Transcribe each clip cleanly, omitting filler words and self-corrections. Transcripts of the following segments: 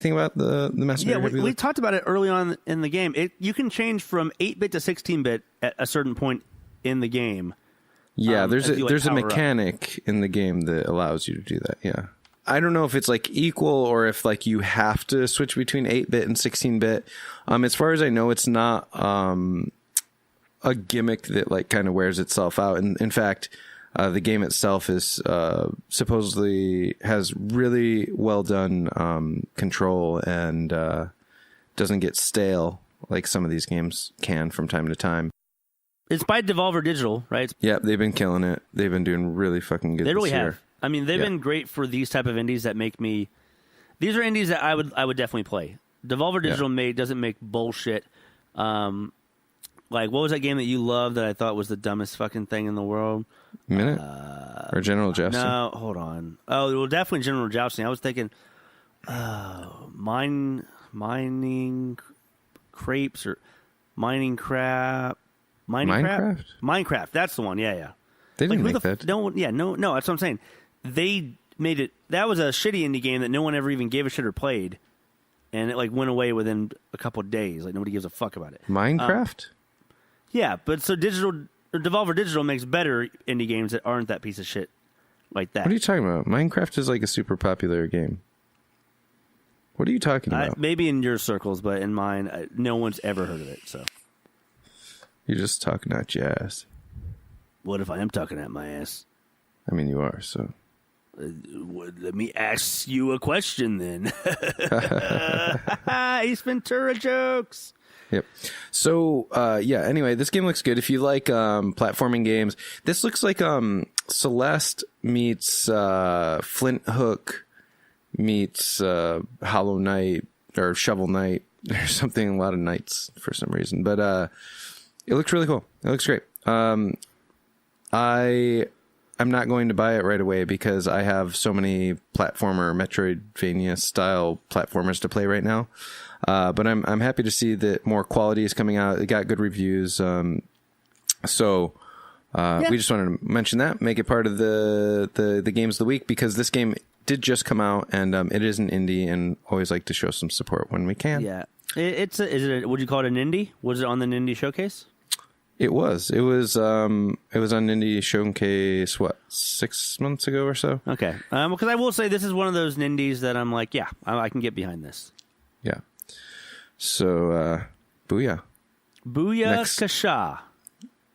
anything about the master? Yeah, we talked about it early on in the game. You can change from 8-bit to 16-bit at a certain point in the game. Yeah, there's a mechanic in the game that allows you to do that. Yeah. I don't know if it's like equal or if like you have to switch between 8-bit and 16-bit. As far as I know, it's not a gimmick that like kind of wears itself out. And in fact, the game itself is supposedly has really well done control and doesn't get stale like some of these games can from time to time. It's by Devolver Digital, right? Yeah, they've been killing it. They've been doing really fucking good. They really this year. have. I mean, they've been great for these type of indies that make me. These are indies that I would definitely play. Devolver Digital doesn't make bullshit. Like, what was that game that you loved that I thought was the dumbest fucking thing in the world? Minute or General Jousting? No, hold on. Oh, well, definitely General Jousting. I was thinking, mining crepes or mining crap. Minecraft. That's the one. Yeah. They didn't make that. No. That's what I'm saying. They made it. That was a shitty indie game that no one ever even gave a shit or played, and it like went away within a couple of days. Like nobody gives a fuck about it. Minecraft. Yeah, but so Devolver Digital makes better indie games that aren't that piece of shit like that. What are you talking about? Minecraft is like a super popular game. What are you talking about? Maybe in your circles, but in mine, no one's ever heard of it. So you're just talking out your ass. What if I am talking at my ass? I mean, you are, so. Let me ask you a question then. Ace Ventura jokes. Yep. So, anyway, this game looks good. If you like platforming games, this looks like Celeste meets Flint Hook meets Hollow Knight or Shovel Knight or something. A lot of knights for some reason. But it looks really cool. It looks great. I'm not going to buy it right away because I have so many platformer Metroidvania style platformers to play right now. But I'm happy to see that more quality is coming out. It got good reviews. We just wanted to mention that, make it part of the games of the week because this game did just come out and it is an indie and always like to show some support when we can. Yeah. Would you call it an indie? Was it on the Indie Showcase? It was on Indie Showcase, 6 months ago or so? Okay. Because I will say this is one of those indies that I'm like, yeah, I can get behind this. Yeah. So, booyah. Booyah kasha.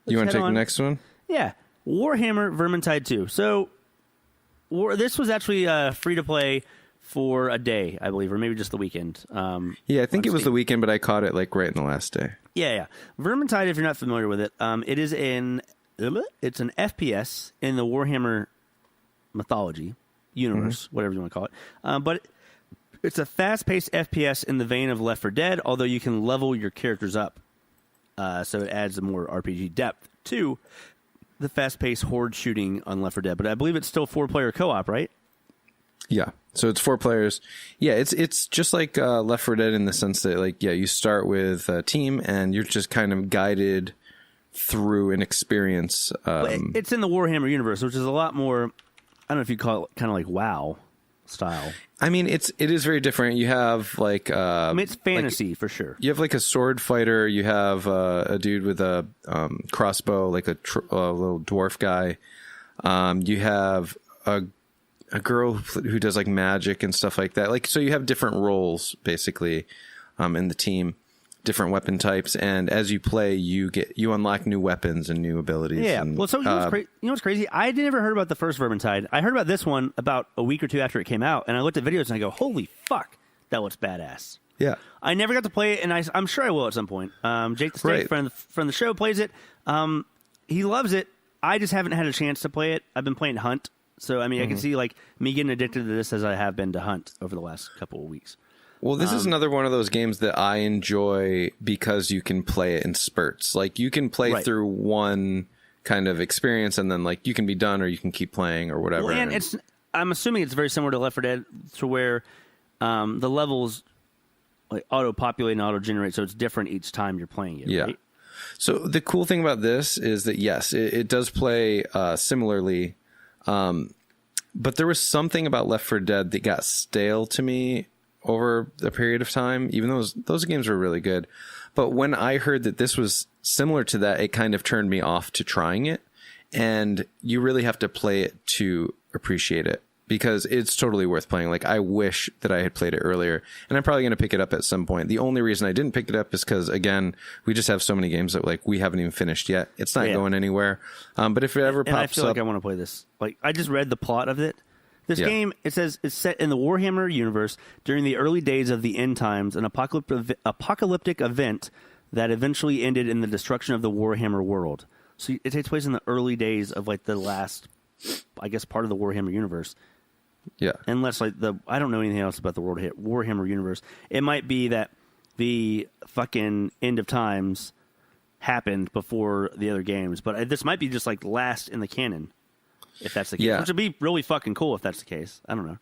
You want to take the next one? Yeah. Warhammer Vermintide 2. So, this was actually free to play for a day, I believe, or maybe just the weekend. I think it was the weekend, but I caught it like right in the last day. Yeah. Vermintide, if you're not familiar with it, it's an FPS in the Warhammer mythology universe, whatever you want to call it. But it's a fast-paced FPS in the vein of Left 4 Dead, although you can level your characters up. So it adds a more RPG depth to the fast-paced horde shooting on Left 4 Dead. But I believe it's still 4-player co-op, right? Yeah. So it's 4 players. Yeah, it's just like Left 4 Dead in the sense that, you start with a team and you're just kind of guided through an experience. It's in the Warhammer universe, which is a lot more, I don't know if you call it kind of like WoW style. I mean, it is very different. You have it's fantasy for sure. You have like a sword fighter. You have a dude with a crossbow, like a little dwarf guy. You have a girl who does like magic and stuff like that. So you have different roles basically in the team, different weapon types, and as you play, you unlock new weapons and new abilities. Yeah. And, well, so you know what's crazy? I never heard about the first Vermintide. I heard about this one about a week or two after it came out, and I looked at videos and I go, "Holy fuck, that looks badass." Yeah. I never got to play it, and I'm sure I will at some point. Jake the Steak, friend of the show, plays it. He loves it. I just haven't had a chance to play it. I've been playing Hunt. So, I mean, I can see, me getting addicted to this as I have been to Hunt over the last couple of weeks. Well, this is another one of those games that I enjoy because you can play it in spurts. Like, you can play through one kind of experience and then, you can be done or you can keep playing or whatever. Well, and I'm assuming it's very similar to Left 4 Dead to where the levels auto-populate and auto-generate, so it's different each time you're playing it, right? So, the cool thing about this is that, yes, it does play similarly. But there was something about Left 4 Dead that got stale to me over a period of time, even though those games were really good. But when I heard that this was similar to that, it kind of turned me off to trying it. And you really have to play it to appreciate it, because it's totally worth playing. Like, I wish that I had played it earlier, and I'm probably going to pick it up at some point. The only reason I didn't pick it up is because, again, we just have so many games that, like, we haven't even finished yet. It's not going anywhere. But if it ever pops up... I feel like I want to play this. Like, I just read the plot of it. This game, it says, it's set in the Warhammer universe during the early days of the end times, an apocalyptic event that eventually ended in the destruction of the Warhammer world. So it takes place in the early days of, like, the last, I guess, part of the Warhammer universe. Yeah. Unless, like, I don't know anything else about the Warhammer universe. It might be that the fucking end of times happened before the other games, but this might be just, like, last in the canon, if that's the case. Which would be really fucking cool if that's the case. I don't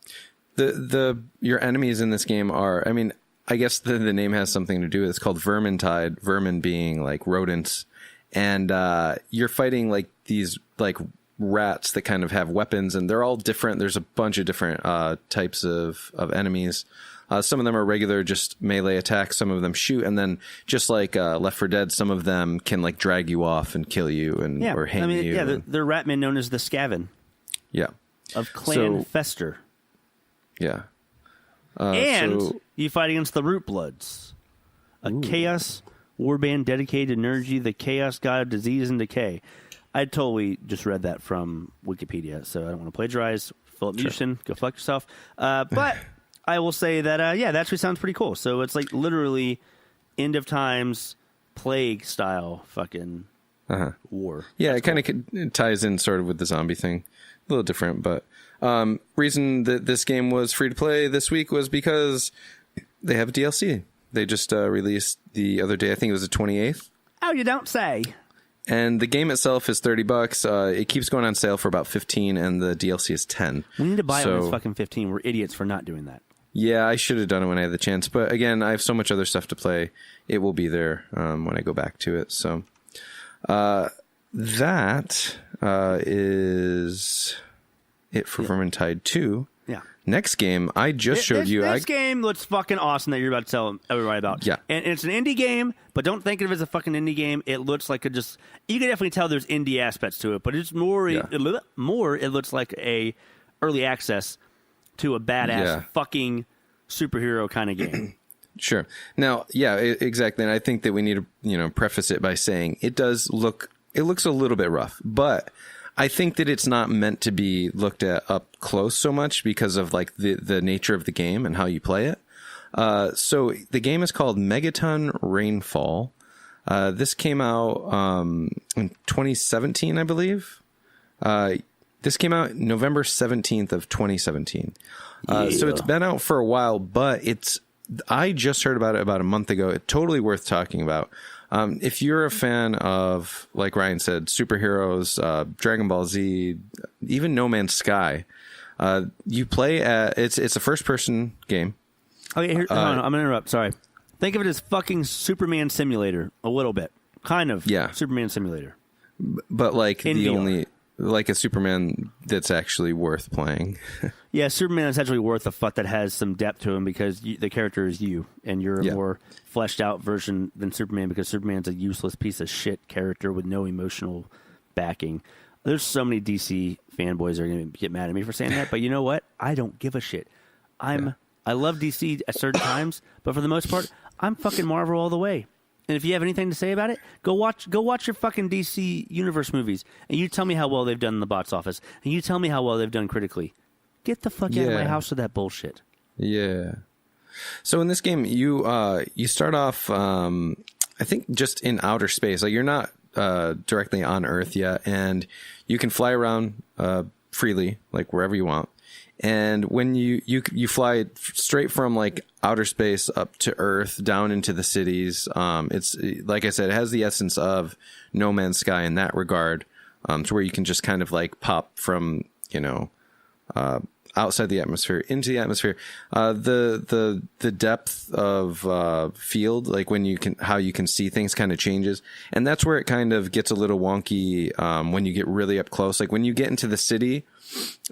know. Your enemies in this game are, I mean, I guess the name has something to do with it. It's called Vermintide, vermin being, like, rodents. And you're fighting, like, these, like, rats that kind of have weapons, and they're all different. There's a bunch of different types of enemies. Some of them are regular, just melee attacks. Some of them shoot, and then just like Left 4 Dead, some of them can, like, drag you off and kill you or hang you. Yeah, they're ratmen known as the Skaven. Yeah. Of Clan Fester. Yeah. And you fight against the Root Bloods, a chaos warband dedicated to Nergy, the chaos god of disease and decay. I totally just read that from Wikipedia, so I don't want to plagiarize. Philip Newton, go fuck yourself. But I will say that, that actually sounds pretty cool. So it's like literally end of times, plague style fucking war. Yeah, it kind of ties in sort of with the zombie thing. A little different, but reason that this game was free to play this week was because they have a DLC. They just released the other day. I think it was the 28th. Oh, you don't say. And the game itself is $30. It keeps going on sale for about $15, and the DLC is $10. We need to buy it when it's fucking $15. We're idiots for not doing that. Yeah, I should have done it when I had the chance. But again, I have so much other stuff to play. It will be there when I go back to it. So that is it for Vermintide 2. Yeah. Next game, I just showed you. This game looks fucking awesome that you're about to tell everybody about. Yeah. And it's an indie game, but don't think of it as a fucking indie game. It looks like you can definitely tell there's indie aspects to it, but it's more, it looks like a early access to a badass fucking superhero kind of game. Sure. Now, exactly. And I think that we need to, preface it by saying it looks a little bit rough, but I think that it's not meant to be looked at up close so much because of, like, the nature of the game and how you play it. So the game is called Megaton Rainfall. This came out in 2017, I believe. This came out November 17th of 2017. So it's been out for a while, but I just heard about it about a month ago. It's totally worth talking about. If you're a fan of, like Ryan said, superheroes, Dragon Ball Z, even No Man's Sky, you play it's a first-person game. Okay, hold on, I'm going to interrupt. Sorry. Think of it as fucking Superman Simulator, a little bit. Kind of. Yeah. Superman Simulator. But, like, like a Superman that's actually worth playing. Yeah, Superman is actually worth a fuck that has some depth to him because the character is you, and you're a more fleshed out version than Superman because Superman's a useless piece of shit character with no emotional backing. There's so many DC fanboys that are going to get mad at me for saying that, but you know what? I don't give a shit. I love DC at certain times, but for the most part, I'm fucking Marvel all the way. And if you have anything to say about it, go watch your fucking DC Universe movies, and you tell me how well they've done in the box office, and you tell me how well they've done critically. Get the fuck out of my house with that bullshit. Yeah. So in this game, you start off, I think, just in outer space. Like, you're not directly on Earth yet, and you can fly around freely, like wherever you want. And when you fly straight from, like, outer space up to Earth, down into the cities, it's, like I said, it has the essence of No Man's Sky in that regard, to where you can just kind of, like, pop from, outside the atmosphere into the atmosphere. The depth of field, like how you can see things, kind of changes, and that's where it kind of gets a little wonky when you get really up close. Like when you get into the city,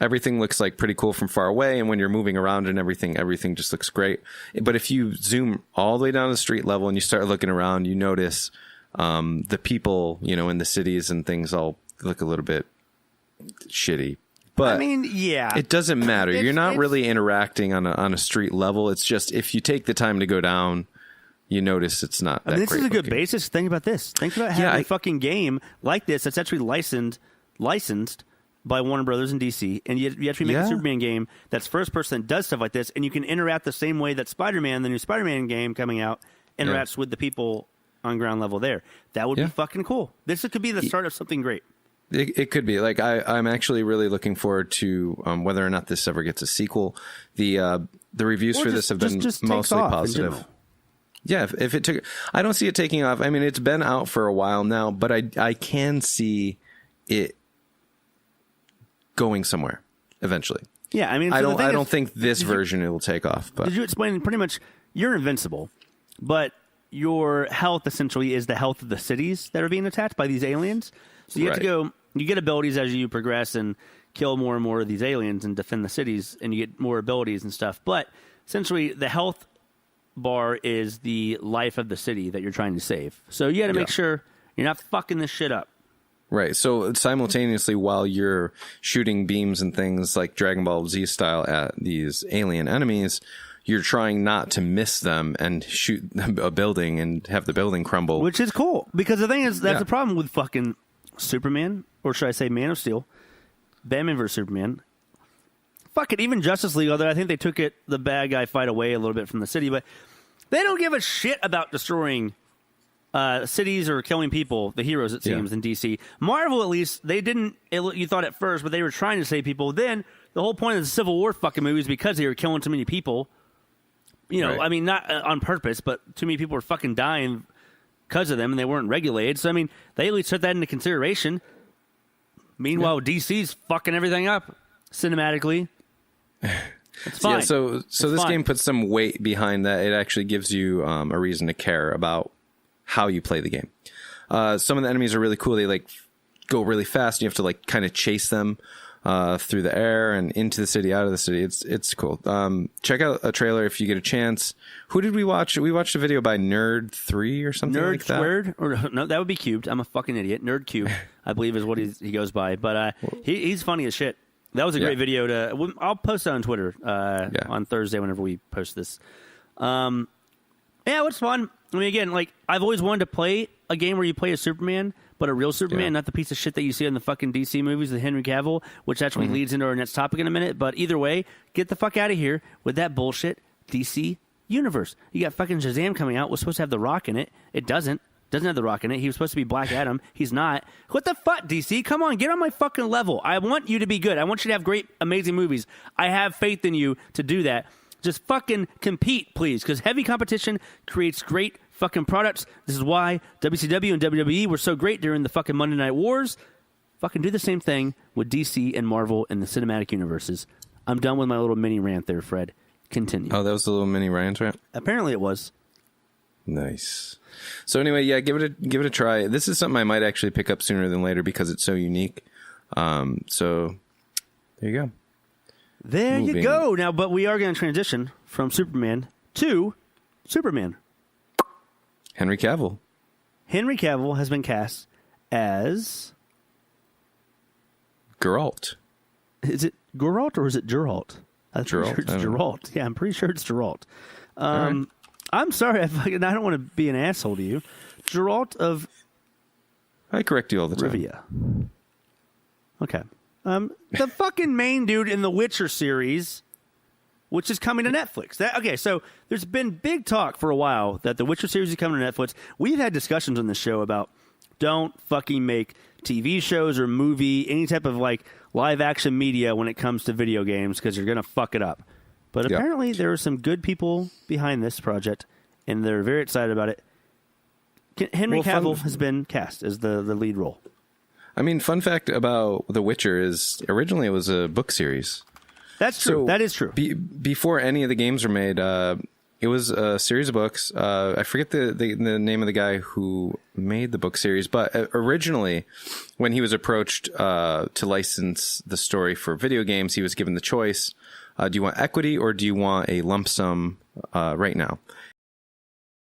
everything looks like pretty cool from far away, and when you're moving around and everything just looks great. But if you zoom all the way down to the street level and you start looking around, you notice the people, in the cities and things all look a little bit shitty. But I mean, yeah, it doesn't matter. You're not really interacting on a street level. It's just if you take the time to go down, you notice it's not. That this great is a good looking. basis. Think about this. Think about having a fucking game like this that's actually licensed by Warner Brothers in DC, and you actually make a Superman game that's first person that does stuff like this, and you can interact the same way that Spider-Man, the new Spider-Man game coming out, interacts with the people on ground level there. That would be fucking cool. This could be the start of something great. It could be. Like I'm actually really looking forward to whether or not this ever gets a sequel. The reviews for this have been mostly positive. Yeah, if it took, I don't see it taking off. I mean, it's been out for a while now, but I can see it going somewhere eventually. Yeah, I mean, I don't think this version it will take off. But did you explain pretty much you're invincible, but your health essentially is the health of the cities that are being attacked by these aliens. So you have to go. You get abilities as you progress and kill more and more of these aliens and defend the cities, and you get more abilities and stuff. But essentially, the health bar is the life of the city that you're trying to save. So you got to make sure you're not fucking this shit up. Right. So simultaneously, while you're shooting beams and things like Dragon Ball Z style at these alien enemies, you're trying not to miss them and shoot a building and have the building crumble. Which is cool, because the thing is, that's the problem with fucking Superman, or should I say Man of Steel, Batman vs. Superman. Fuck it, even Justice League, although I think they took the bad guy fight away a little bit from the city, but they don't give a shit about destroying cities or killing people, the heroes, it seems, in DC. Marvel, at least, they didn't, you thought at first, but they were trying to save people. Then, the whole point of the Civil War fucking movie is because they were killing too many people. I mean, not on purpose, but too many people were fucking dying because of them, and they weren't regulated. So, I mean, they at least took that into consideration. Meanwhile, DC's fucking everything up cinematically. It's fine. Yeah, so this game puts some weight behind that. It actually gives you a reason to care about how you play the game. Some of the enemies are really cool. They go really fast. And you have to kind of chase them through the air and into the city, out of the city. It's cool. Check out a trailer if you get a chance. Who did we watch? We watched a video by Nerd3 or something like that. Nerd Squared? No, that would be Cubed. I'm a fucking idiot. Nerd Cube, I believe, is what he goes by. But he's funny as shit. That was a great video. I'll post it on Twitter on Thursday whenever we post this. Yeah, it was fun. I mean, again, I've always wanted to play a game where you play a Superman, but a real Superman, not the piece of shit that you see in the fucking DC movies with Henry Cavill, which actually leads into our next topic in a minute. But either way, get the fuck out of here with that bullshit DC universe. You got fucking Shazam coming out. Was supposed to have The Rock in it. It doesn't. Doesn't have The Rock in it. He was supposed to be Black Adam. He's not. What the fuck, DC? Come on, get on my fucking level. I want you to be good. I want you to have great, amazing movies. I have faith in you to do that. Just fucking compete, please, because heavy competition creates great fucking products. This is why WCW and WWE were so great during the fucking Monday Night Wars. Fucking do the same thing with DC and Marvel and the cinematic universes. I'm done with my little mini rant there, Fred. Continue. Oh, that was a little mini rant rant? Apparently it was. Nice. So anyway, yeah, give it a try. This is something I might actually pick up sooner than later because it's so unique. So there you go. There you go. Now, but we are going to transition from Superman to Superman. Henry Cavill. Henry Cavill has been cast as Geralt. Is it Geralt or is it Geralt? I'm pretty sure it's Geralt. Yeah, I'm pretty sure it's Geralt. Right. I'm sorry, I don't want to be an asshole to you. Geralt of I correct you all the time. Rivia. Okay. The fucking main dude in the Witcher series, which is coming to Netflix. Okay, so there's been big talk for a while that the Witcher series is coming to Netflix. We've had discussions on this show about don't fucking make TV shows or any type of live action media when it comes to video games because you're going to fuck it up. But apparently there are some good people behind this project, and they're very excited about it. Henry Cavill has been cast as the lead role. I mean, fun fact about The Witcher is originally it was a book series. That's true. That is true. Before any of the games were made, it was a series of books. I forget the name of the guy who made the book series, but originally, when he was approached to license the story for video games, he was given the choice: do you want equity or do you want a lump sum right now?